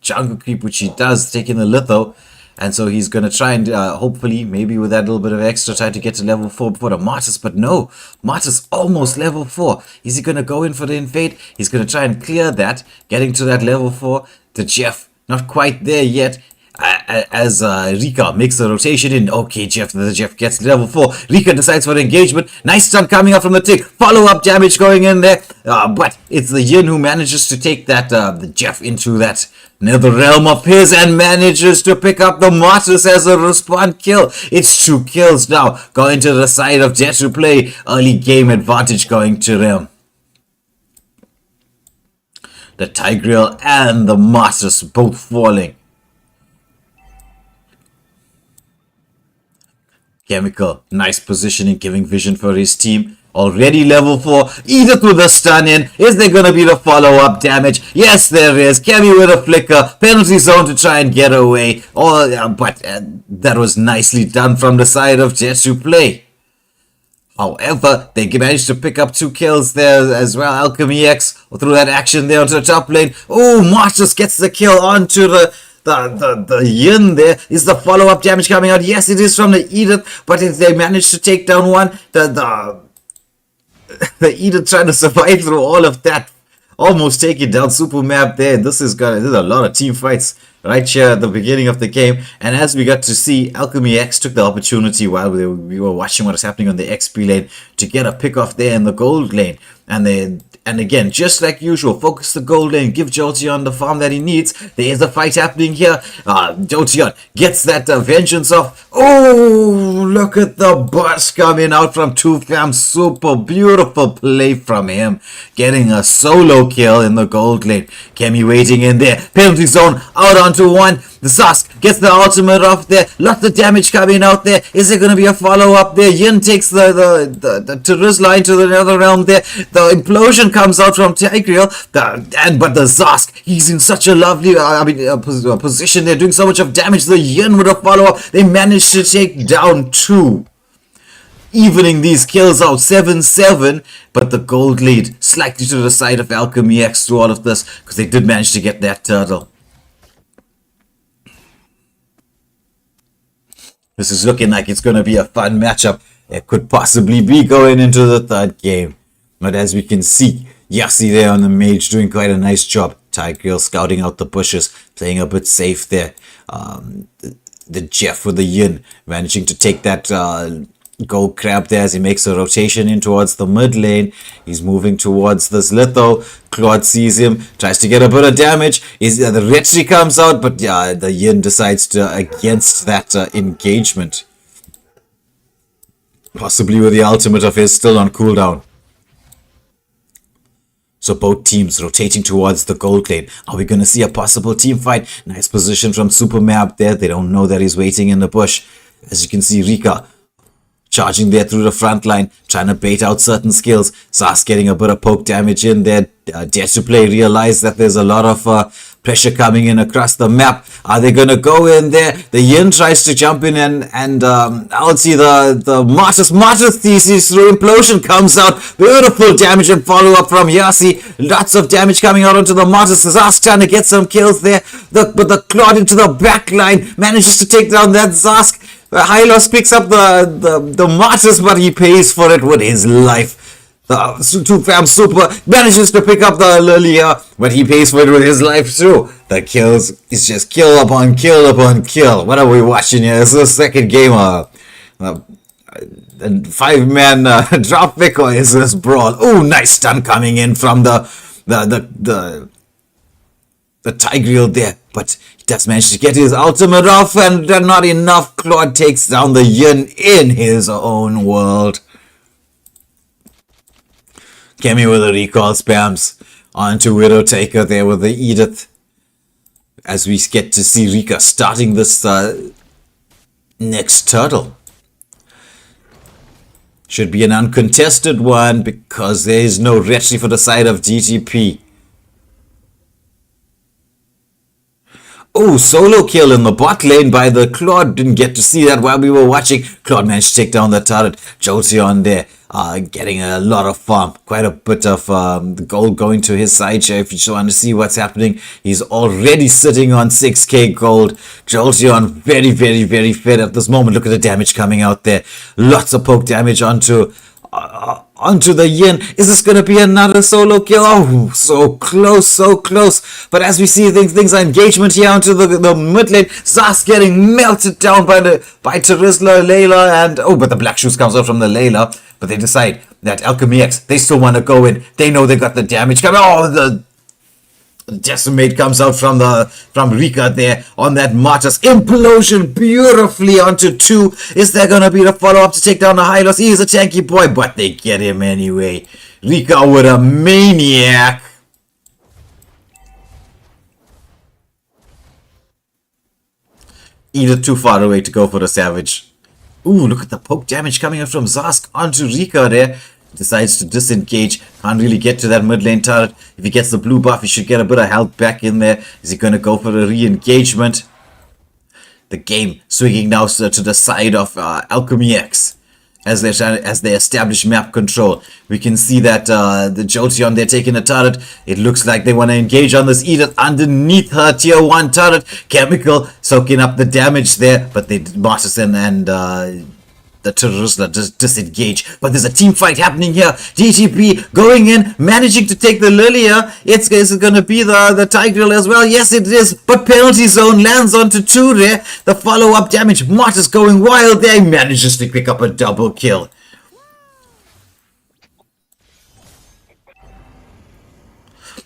jungle creep, which he does, taking the Litho. And so he's going to try and hopefully, maybe with that little bit of extra, try to get to level 4 before the Martyrs. But no, Martyrs almost level 4. Is he going to go in for the invade? He's going to try and clear that, getting to that level 4. The Jeff, not quite there yet. As Rika makes the rotation in. Okay, the Jeff gets level 4. Rika decides for the engagement. Nice stun coming up from the tick. Follow-up damage going in there. But it's the Yin who manages to take that the Jeff into that nether realm of his and manages to pick up the Martyrs as a respawn kill. It's 2 kills now going to the side of DTP. Early game advantage going to them. The Tigreal and the Martyrs both falling. Chemical, nice positioning, giving vision for his team. Already level 4. Edith with a stun in. Is there going to be the follow-up damage? Yes, there is. Kemi with a flicker. Penalty zone to try and get away. But that was nicely done from the side of DTP. However, they managed to pick up 2 kills there as well. AlchemyX through that action there onto the top lane. Oh, Martius gets the kill onto the Yin there. Is the follow-up damage coming out? Yes, it is from the Edith, but if they manage to take down one, the Edith trying to survive through all of that, almost taking down Super Map there. This is a lot of team fights right here at the beginning of the game, and as we got to see, AlchemyX took the opportunity while we were watching what was happening on the XP lane to get a pick off there in the gold lane, and again, just like usual, focus the gold lane, give Jolteon the farm that he needs. There is a fight happening here. Jolteon gets that vengeance off. Oh, look at the burst coming out from 2Fam. Super beautiful play from him. Getting a solo kill in the gold lane. Kemi waiting in there. Penalty zone out onto 1. The Zask gets the ultimate off there. Lots of damage coming out there. Is there going to be a follow-up there? Yin takes the Tariz line to the nether realm there. The implosion comes out from Tigreal. But the Zask, he's in such a lovely position there, doing so much of damage. The Yin with a follow-up. They managed to take down 2. Evening these kills out 7-7, but the gold lead slightly to the side of AlchemyX through all of this, because they did manage to get that turtle. This is looking like it's going to be a fun matchup. It could possibly be going into the 3rd game. But as we can see, Yassi there on the mage doing quite a nice job. Tigreal scouting out the bushes, playing a bit safe there. The Jeff with the Yin managing to take that gold crab there as he makes a rotation in towards the mid lane. He's moving towards this Litho. Claude sees him, tries to get a bit of damage. The Retri comes out, but the Yin decides to against that engagement. Possibly with the ultimate of his still on cooldown. So both teams rotating towards the gold lane. Are we going to see a possible team fight? Nice position from Super Map there. They don't know that he's waiting in the bush. As you can see, Rika charging there through the front line, trying to bait out certain skills. Sas getting a bit of poke damage in there. DTP realize that there's a lot of pressure coming in across the map. Are they going to go in there? The Yin tries to jump in and I'll see the Martyrs thesis through implosion comes out. Beautiful damage and follow-up from Yassi. Lots of damage coming out onto the Martyrs. Zask trying to get some kills there. But the Claude into the back line manages to take down that Zask. Hylos picks up the Martyrs, but he pays for it with his life. The 2Fam Super manages to pick up the Lilia, but he pays for it with his life too. The kills is just kill upon kill upon kill. What are we watching here? This is the 2nd game. 5-man drop pick, or is this brawl? Oh, nice stun coming in from the Tigreal there, but he does manage to get his ultimate off, and not enough. Claude takes down the Yin in his own world. Kemi with the recall spams onto Widow Taker there with the Edith. As we get to see Rika starting this next turtle. Should be an uncontested one because there is no Retri for the side of DTP. Oh, solo kill in the bot lane by the Claude. Didn't get to see that while we were watching. Claude managed to take down the turret. Jolteon there, getting a lot of farm. Quite a bit of the gold going to his side here. If you just want to see what's happening, he's already sitting on 6k gold. Jolteon very, very, very fed at this moment. Look at the damage coming out there. Lots of poke damage onto the yin. Is this going to be another solo kill? Oh, so close, so close. But as we see things are engagement here onto the mid lane. Zas getting melted down by Terizla, Layla, and but the Black Shoes comes out from the Layla. But they decide that AlchemyX, they still want to go in. They know they got the damage coming. Oh, the Decimate comes out from Rika there on that Martyrs. Implosion beautifully onto 2. Is there going to be the follow-up to take down the Hylos? He is a tanky boy, but they get him anyway. Rika with a maniac. Either too far away to go for the Savage. Ooh, look at the poke damage coming in from Zask onto Rika there. Decides to disengage. Can't really get to that mid lane turret. If he gets the blue buff, he should get a bit of health back in there. Is he going to go for a re-engagement? The game swinging now to the side of AlchemyX as they establish map control. We can see that the Jolteon, they're taking the turret. It looks like they want to engage on this Edith underneath her tier 1 turret. Chemical soaking up the damage there, but they Martison and the Terizla just disengage. But there's a team fight happening here. DTP going in, managing to take the Lilia. Is it going to be the Tigreal as well? Yes, it is. But penalty zone lands onto 2 there. The follow-up damage. Martyrs going wild there. He manages to pick up a double kill.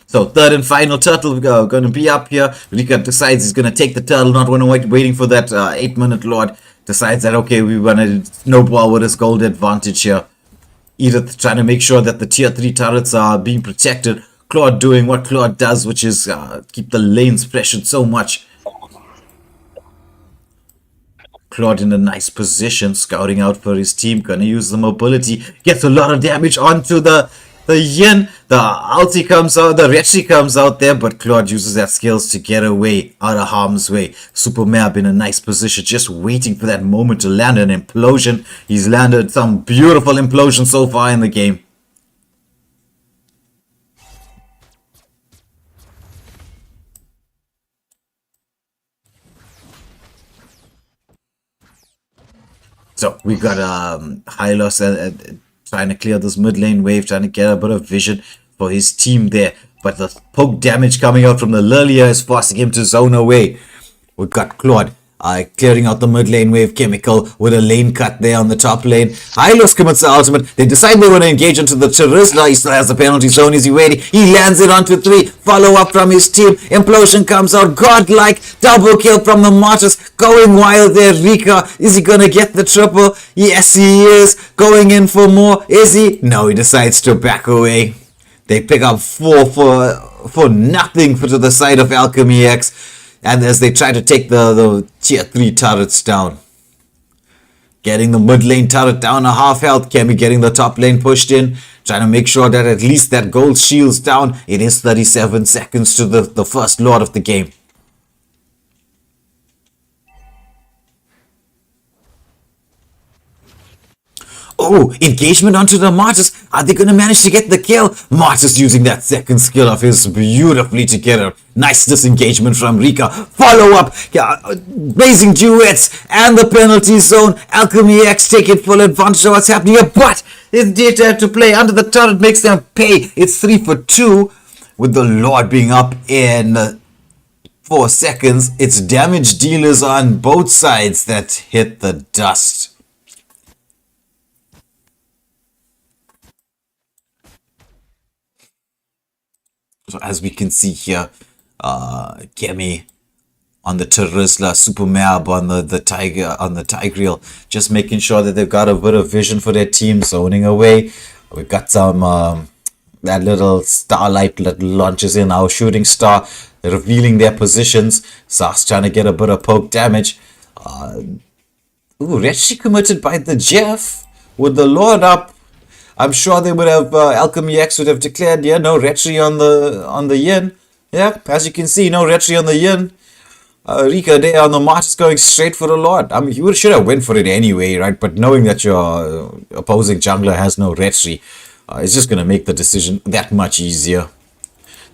So third and final turtle going to be up here. Rika decides he's going to take the turtle, not waiting for that 8-minute lord. Decides that, okay, we want to snowball with his gold advantage here. Edith trying to make sure that the tier 3 turrets are being protected. Claude doing what Claude does, which is keep the lanes pressured so much. Claude in a nice position, scouting out for his team. Gonna use the mobility. Gets a lot of damage onto the yin. The ulti comes out, the Retri comes out there, but Claude uses that skills to get away out of harm's way. Super Mab in a nice position, just waiting for that moment to land an implosion. He's landed some beautiful implosion so far in the game. So we got Hylos trying to clear this mid lane wave, trying to get a bit of vision for his team there. But the poke damage coming out from the Lilia is forcing him to zone away. We've got Claude clearing out the mid lane wave. Chemical with a lane cut there on the top lane. Hylos commits the ultimate. They decide they want to engage into the Terizla. He still has the penalty zone. Is he waiting? He lands it onto 3. Follow up from his team. Implosion comes out. Godlike. Double kill from the Martyrs. Going wild there. Rika. Is he going to get the triple? Yes, he is. Going in for more. Is he? No, he decides to back away. They pick up 4 for nothing to the side of AlchemyX. And as they try to take the tier 3 turrets down. Getting the mid lane turret down a half health. Kemi getting the top lane pushed in. Trying to make sure that at least that gold shield's down. It is 37 seconds to the first lord of the game. Oh, engagement onto the Martyrs. Are they going to manage to get the kill? Martyrs using that second skill of his beautifully together. Nice disengagement from Rika. Follow up. Blazing duets and the penalty zone. AlchemyX taking full advantage of what's happening here. But his data to play under the turret makes them pay. It's 3 for 2. With the Lord being up in 4 seconds. It's damage dealers on both sides that hit the dust. So as we can see here, Kemi on the Terizla, Super Mab on the Tigreal, just making sure that they've got a bit of vision for their team, zoning away. We've got some that little starlight that launches in our shooting star, revealing their positions. Sas trying to get a bit of poke damage. Retri committed by the Jeff with the Lord up. I'm sure they would have, AlchemyX would have declared, yeah, no Retri on the yin. Yeah, as you can see, no Retri on the yin. Rika there on the march is going straight for the Lord. I mean, you should have went for it anyway, right? But knowing that your opposing jungler has no retry, it's just going to make the decision that much easier.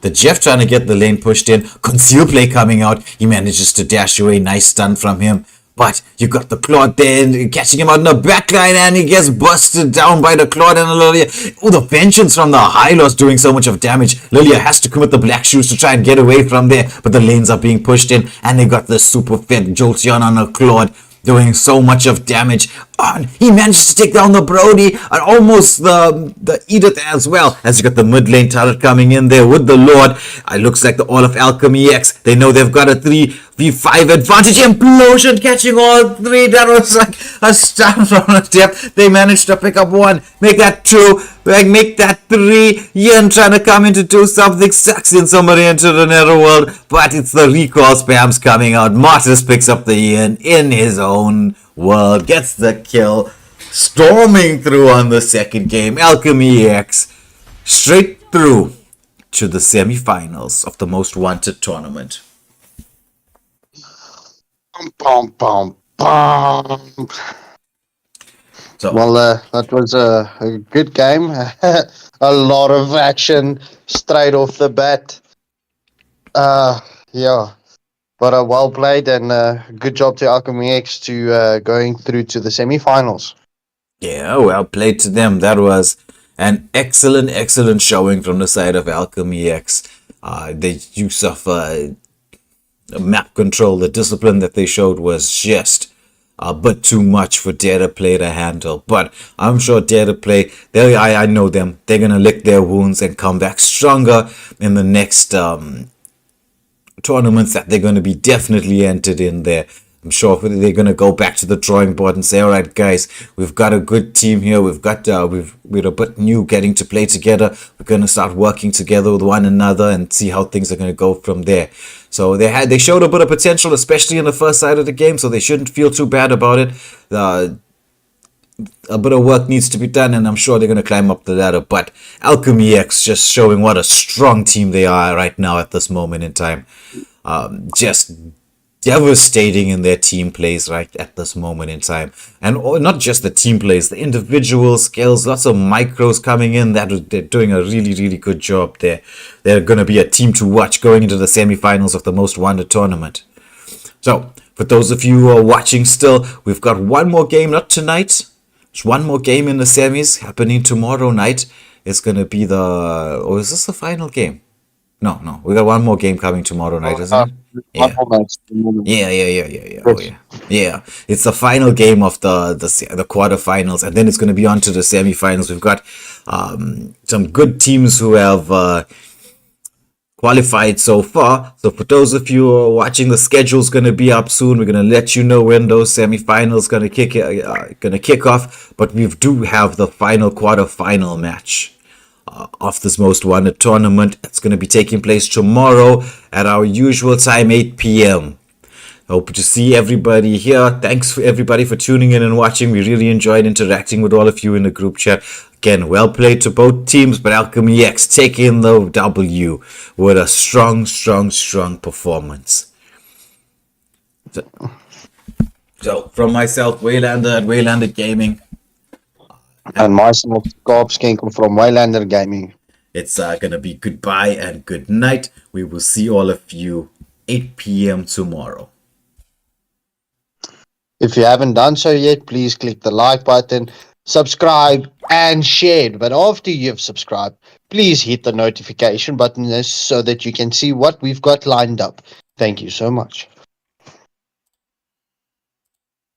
The Jeff trying to get the lane pushed in. Conceal play coming out. He manages to dash away. Nice stun from him. But you got the Claude there catching him out in the backline and he gets busted down by the Claude and Lilia. Oh, the vengeance from the Hylos doing so much of damage. Lilia has to commit the black shoes to try and get away from there. But the lanes are being pushed in and they got the super fit Jolteon on the Claude doing so much of damage. And he managed to take down the Brody and almost the Edith as well. As you got the mid lane turret coming in there with the Lord. It looks like the all of AlchemyX. They know they've got a 3v5 advantage. Implosion catching all three. That was like a stun from the depth. They managed to pick up one. Make that two. Make that three. Yin trying to come in to do something. Sucks in somebody into the netherworld. But it's the recall spams coming out. Martis picks up the Yin in his own world, gets the kill, storming through on the second game. AlchemyX straight through to the semi-finals of the Most Wanted tournament. Bum, bum, bum. So, Well, that was a good game. A lot of action straight off the bat. Yeah. But well played and good job to AlchemyX to going through to the semi-finals. yeah, well played to them. That was an excellent showing from the side of AlchemyX. The use of map control, the discipline that they showed was just a bit too much for Dare to Play to handle. But I'm sure Dare to Play, I know them. They're going to lick their wounds and come back stronger in the next tournaments that they're going to be definitely entered in there. I'm sure they're going to go back to the drawing board and say, all right, guys, we've got a good team here. We're a bit new getting to play together. We're going to start working together with one another and see how things are going to go from there. So they showed a bit of potential, especially in the first side of the game, so they shouldn't feel too bad about it. A bit of work needs to be done, and I'm sure they're going to climb up the ladder. But AlchemyX just showing what a strong team they are right now at this moment in time. Just devastating in their team plays right at this moment in time. And not just the team plays, the individual skills, lots of micros coming in. They're doing a really good job there. They're going to be a team to watch going into the semi-finals of the Most Wanted tournament. So, for those of you who are watching still, we've got one more game, not tonight. There's one more game in the semis happening tomorrow night. It's going to be is this the final game? No. We got one more game coming tomorrow night, isn't it? Yeah. Yeah. Oh, yeah. It's the final game of the quarterfinals, and then it's going to be on to the semifinals. We've got some good teams who have qualified so far. So for those of you who are watching, the schedule's going to be up soon. We're going to let you know when those semifinals going to kick off. But we do have the final quarterfinal match of this Most Wanted tournament. It's going to be taking place tomorrow at our usual time, 8 p.m. Hope to see everybody here. Thanks for everybody for tuning in and watching. We really enjoyed interacting with all of you in the group chat. Again, well played to both teams, but AlchemyX taking the W with a strong performance. So from myself, Waylander at Waylander Gaming. And myself, Skenkel from Waylander Gaming. It's going to be goodbye and good night. We will see all of you 8 p.m. tomorrow. If you haven't done so yet, please click the like button, subscribe, and share. But after you've subscribed, please hit the notification button so that you can see what we've got lined up. Thank you so much.